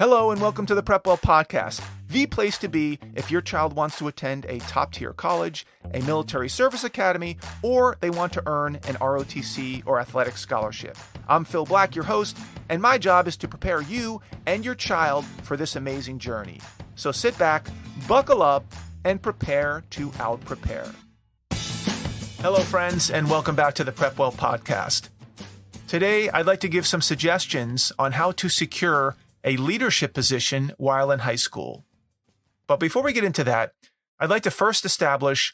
Hello and welcome to the PrepWell podcast, the place to be if your child wants to attend a top-tier college, a military service academy, or they want to earn an ROTC or athletic scholarship. I'm Phil Black, your host, and my job is to prepare you and your child for this amazing journey. So sit back, buckle up, and prepare to out-prepare. Hello friends, and welcome back to the PrepWell podcast. Today, I'd like to give some suggestions on how to secure a leadership position while in high school. But before we get into that, I'd like to first establish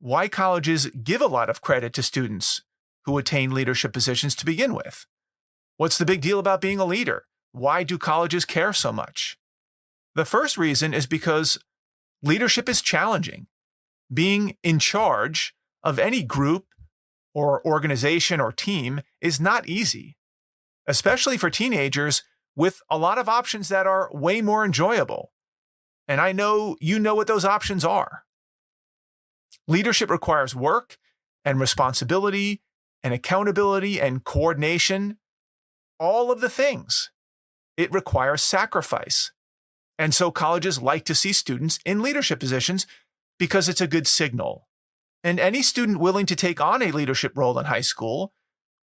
why colleges give a lot of credit to students who attain leadership positions to begin with. What's the big deal about being a leader? Why do colleges care so much? The first reason is because leadership is challenging. Being in charge of any group or organization or team is not easy, especially for teenagers with a lot of options that are way more enjoyable. And I know you know what those options are. Leadership requires work and responsibility and accountability and coordination, all of the things. It requires sacrifice. And so colleges like to see students in leadership positions because it's a good signal. And any student willing to take on a leadership role in high school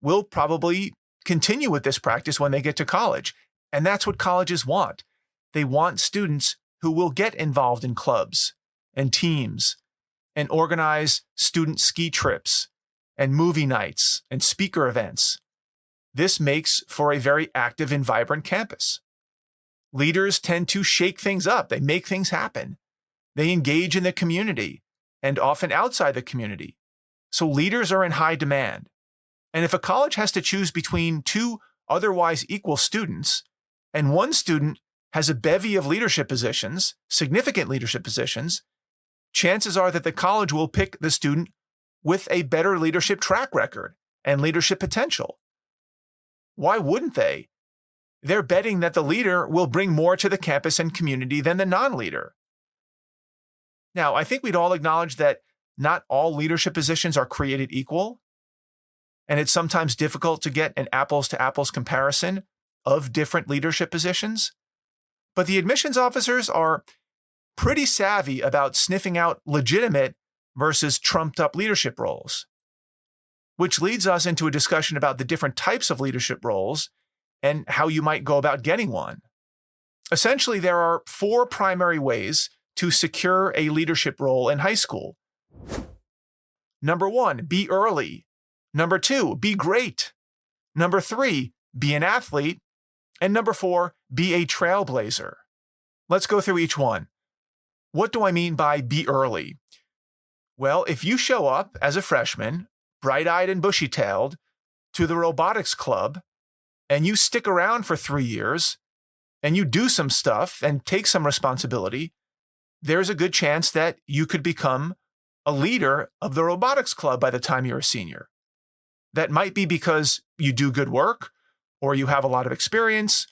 will probably continue with this practice when they get to college. And that's what colleges want. They want students who will get involved in clubs and teams and organize student ski trips and movie nights and speaker events. This makes for a very active and vibrant campus. Leaders tend to shake things up. They make things happen. They engage in the community and often outside the community. So leaders are in high demand. And if a college has to choose between two otherwise equal students, and one student has a bevy of leadership positions, significant leadership positions, chances are that the college will pick the student with a better leadership track record and leadership potential. Why wouldn't they? They're betting that the leader will bring more to the campus and community than the non-leader. Now, I think we'd all acknowledge that not all leadership positions are created equal, and it's sometimes difficult to get an apples-to-apples comparison of different leadership positions. But the admissions officers are pretty savvy about sniffing out legitimate versus trumped-up leadership roles, which leads us into a discussion about the different types of leadership roles and how you might go about getting one. Essentially, there are four primary ways to secure a leadership role in high school. Number one, be early. Number two, be great. Number three, be an athlete. And number four, be a trailblazer. Let's go through each one. What do I mean by be early? Well, if you show up as a freshman, bright-eyed and bushy-tailed, to the robotics club, and you stick around for 3 years, and you do some stuff and take some responsibility, there's a good chance that you could become a leader of the robotics club by the time you're a senior. That might be because you do good work, or you have a lot of experience,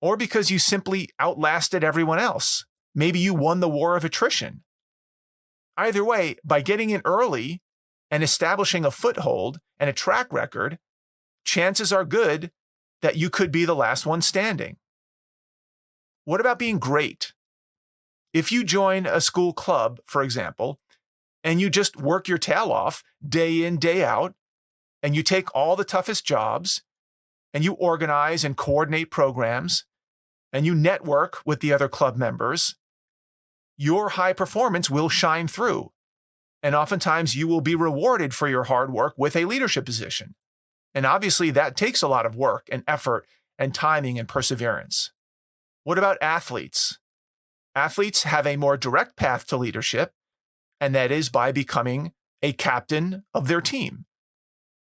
or because you simply outlasted everyone else. Maybe you won the war of attrition. Either way, by getting in early and establishing a foothold and a track record, chances are good that you could be the last one standing. What about being great? If you join a school club, for example, and you just work your tail off day in, day out, and you take all the toughest jobs, and you organize and coordinate programs, and you network with the other club members, your high performance will shine through. And oftentimes you will be rewarded for your hard work with a leadership position. And obviously that takes a lot of work and effort and timing and perseverance. What about athletes? Athletes have a more direct path to leadership, and that is by becoming a captain of their team.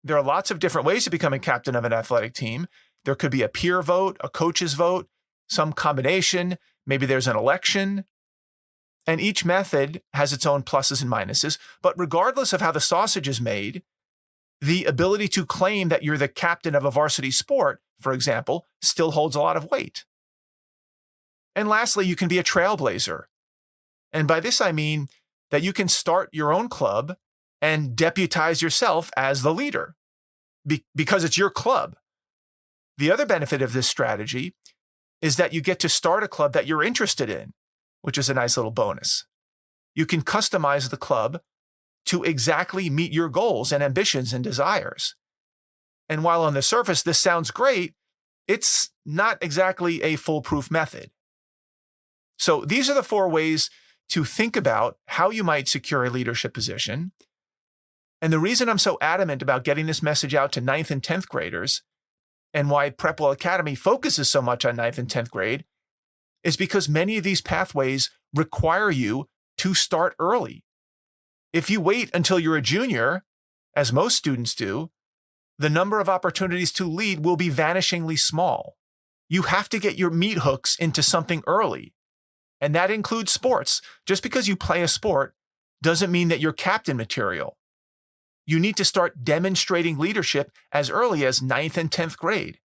There are lots of different ways to become a captain of an athletic team. There could be a peer vote, a coach's vote, some combination. Maybe there's an election. And each method has its own pluses and minuses. But regardless of how the sausage is made, the ability to claim that you're the captain of a varsity sport, for example, still holds a lot of weight. And lastly, you can be a trailblazer. And by this, I mean that you can start your own club and deputize yourself as the leader because it's your club. The other benefit of this strategy is that you get to start a club that you're interested in, which is a nice little bonus. You can customize the club to exactly meet your goals and ambitions and desires. And while on the surface this sounds great, it's not exactly a foolproof method. So these are the 4 ways to think about how you might secure a leadership position. And the reason I'm so adamant about getting this message out to 9th and 10th graders, and why PrepWell Academy focuses so much on 9th and 10th grade, is because many of these pathways require you to start early. If you wait until you're a junior, as most students do, the number of opportunities to lead will be vanishingly small. You have to get your meat hooks into something early, and that includes sports. Just because you play a sport doesn't mean that you're captain material. You need to start demonstrating leadership as early as 9th and 10th grade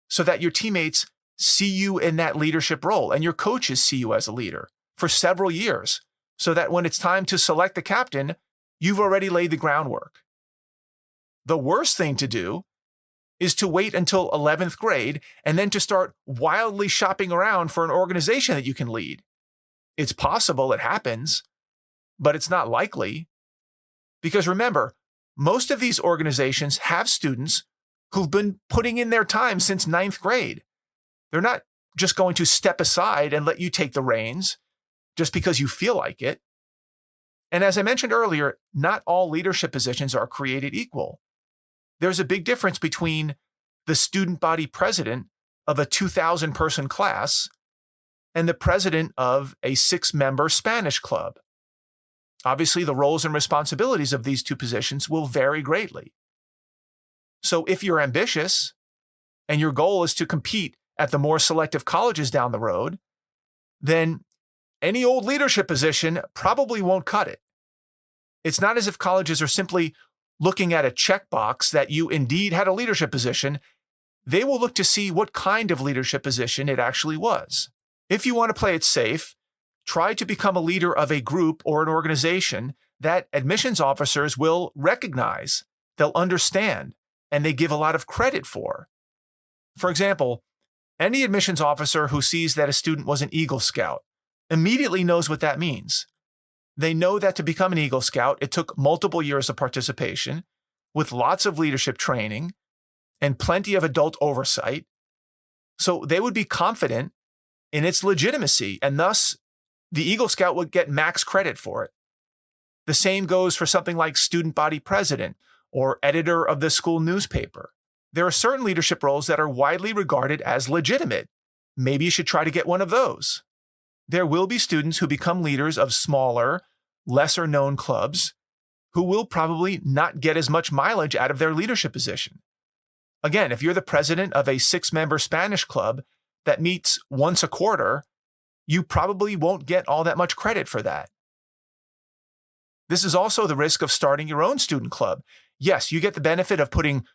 so that your teammates see you in that leadership role and your coaches see you as a leader for several years, so that when it's time to select the captain, you've already laid the groundwork. The worst thing to do is to wait until 11th grade and then to start wildly shopping around for an organization that you can lead. It's possible it happens, but it's not likely. Because remember, most of these organizations have students who've been putting in their time since 9th grade. They're not just going to step aside and let you take the reins just because you feel like it. And as I mentioned earlier, not all leadership positions are created equal. There's a big difference between the student body president of a 2,000-person class and the president of a 6-member Spanish club. Obviously, the roles and responsibilities of these 2 positions will vary greatly. So if you're ambitious and your goal is to compete at the more selective colleges down the road, then any old leadership position probably won't cut it. It's not as if colleges are simply looking at a checkbox that you indeed had a leadership position. They will look to see what kind of leadership position it actually was. If you want to play it safe, try to become a leader of a group or an organization that admissions officers will recognize, they'll understand, and they give a lot of credit for. For example, any admissions officer who sees that a student was an Eagle Scout immediately knows what that means. They know that to become an Eagle Scout, it took multiple years of participation with lots of leadership training and plenty of adult oversight. So they would be confident in its legitimacy, and thus the Eagle Scout would get max credit for it. The same goes for something like student body president or editor of the school newspaper. There are certain leadership roles that are widely regarded as legitimate. Maybe you should try to get one of those. There will be students who become leaders of smaller, lesser-known clubs who will probably not get as much mileage out of their leadership position. Again, if you're the president of a 6-member Spanish club that meets once a quarter, you probably won't get all that much credit for that. This is also the risk of starting your own student club. Yes, you get the benefit of putting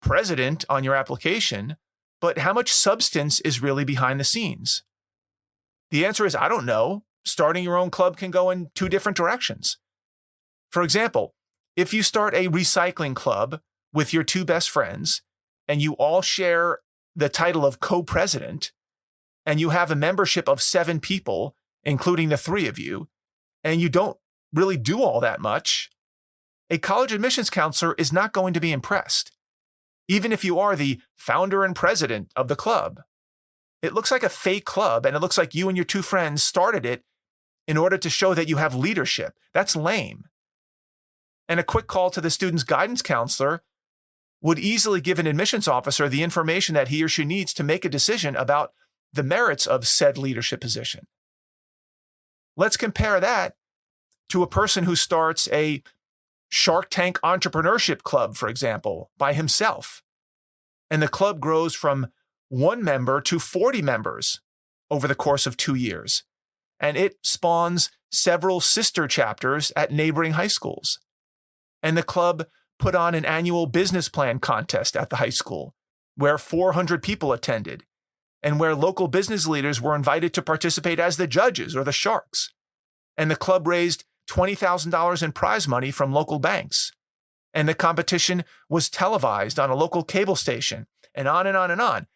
president on your application, but how much substance is really behind the scenes? The answer is, I don't know. Starting your own club can go in 2 different directions. For example, if you start a recycling club with your 2 best friends and you all share the title of co-president, and you have a membership of 7 people, including the 3 of you, and you don't really do all that much, a college admissions counselor is not going to be impressed, even if you are the founder and president of the club. It looks like a fake club, and it looks like you and your 2 friends started it in order to show that you have leadership. That's lame. And a quick call to the student's guidance counselor would easily give an admissions officer the information that he or she needs to make a decision about the merits of said leadership position. Let's compare that to a person who starts a Shark Tank entrepreneurship club, for example, by himself. And the club grows from 1 member to 40 members over the course of 2 years. And it spawns several sister chapters at neighboring high schools. And the club put on an annual business plan contest at the high school where 400 people attended and where local business leaders were invited to participate as the judges or the sharks. And the club raised $20,000 in prize money from local banks. And the competition was televised on a local cable station, and on and on and on.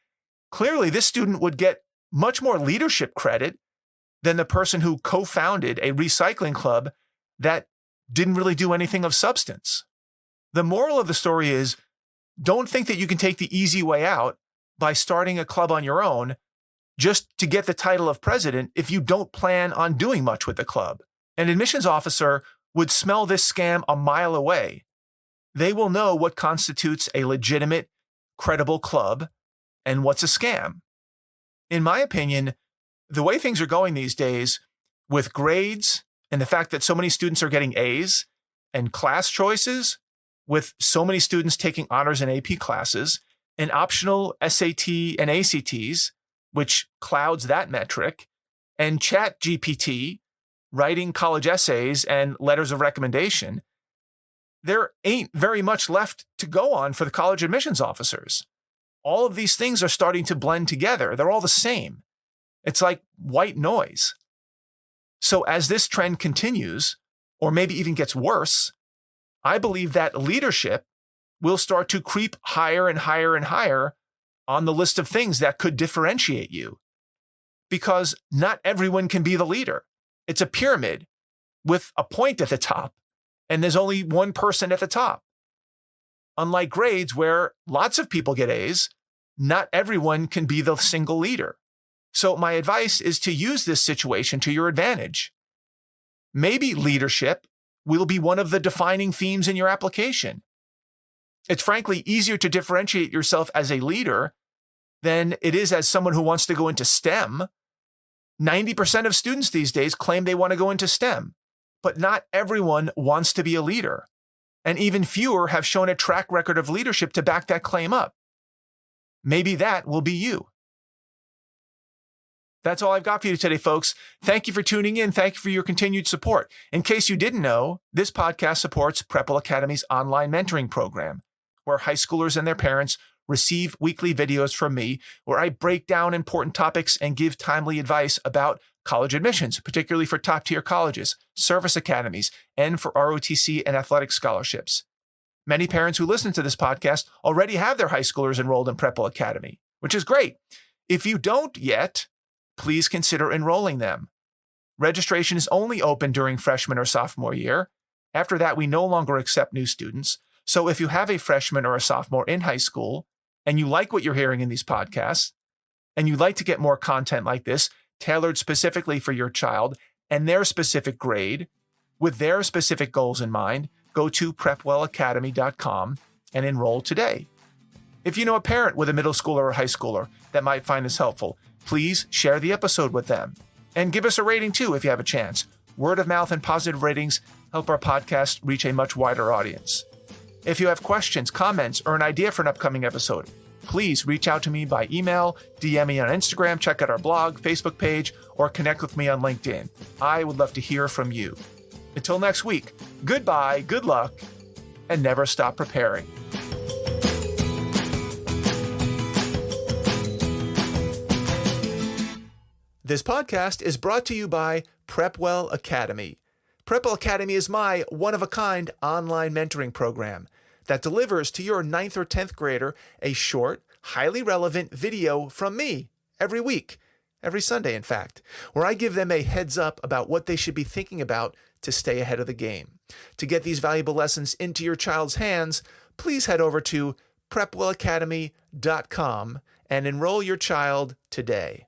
Clearly, this student would get much more leadership credit than the person who co-founded a recycling club that didn't really do anything of substance. The moral of the story is, don't think that you can take the easy way out by starting a club on your own just to get the title of president if you don't plan on doing much with the club. An admissions officer would smell this scam a mile away. They will know what constitutes a legitimate, credible club and what's a scam. In my opinion, the way things are going these days, with grades and the fact that so many students are getting A's, and class choices, with so many students taking honors and AP classes, and optional SAT and ACTs, which clouds that metric, and ChatGPT writing college essays and letters of recommendation, there ain't very much left to go on for the college admissions officers. All of these things are starting to blend together. They're all the same. It's like white noise. So as this trend continues, or maybe even gets worse, I believe that leadership will start to creep higher and higher and higher on the list of things that could differentiate you. Because not everyone can be the leader. It's a pyramid with a point at the top, and there's only one person at the top. Unlike grades where lots of people get A's, not everyone can be the single leader. So my advice is to use this situation to your advantage. Maybe leadership will be one of the defining themes in your application. It's frankly easier to differentiate yourself as a leader than it is as someone who wants to go into STEM. 90% of students these days claim they want to go into STEM, but not everyone wants to be a leader. And even fewer have shown a track record of leadership to back that claim up. Maybe that will be you. That's all I've got for you today, folks. Thank you for tuning in. Thank you for your continued support. In case you didn't know, this podcast supports PrepWell Academy's online mentoring program, where high schoolers and their parents receive weekly videos from me where I break down important topics and give timely advice about college admissions, particularly for top-tier colleges, service academies, and for ROTC and athletic scholarships. Many parents who listen to this podcast already have their high schoolers enrolled in PrepWell Academy, which is great. If you don't yet, please consider enrolling them. Registration is only open during freshman or sophomore year. After that, we no longer accept new students. So if you have a freshman or a sophomore in high school, and you like what you're hearing in these podcasts, and you'd like to get more content like this, tailored specifically for your child and their specific grade, with their specific goals in mind, go to PrepWellAcademy.com and enroll today. If you know a parent with a middle schooler or high schooler that might find this helpful, please share the episode with them. And give us a rating too if you have a chance. Word of mouth and positive ratings help our podcast reach a much wider audience. If you have questions, comments, or an idea for an upcoming episode, please reach out to me by email, DM me on Instagram, check out our blog, Facebook page, or connect with me on LinkedIn. I would love to hear from you. Until next week, goodbye, good luck, and never stop preparing. This podcast is brought to you by PrepWell Academy. PrepWell Academy is my one-of-a-kind online mentoring program that delivers to your 9th or 10th grader a short, highly relevant video from me every week, every Sunday, in fact, where I give them a heads up about what they should be thinking about to stay ahead of the game. To get these valuable lessons into your child's hands, please head over to PrepWellAcademy.com and enroll your child today.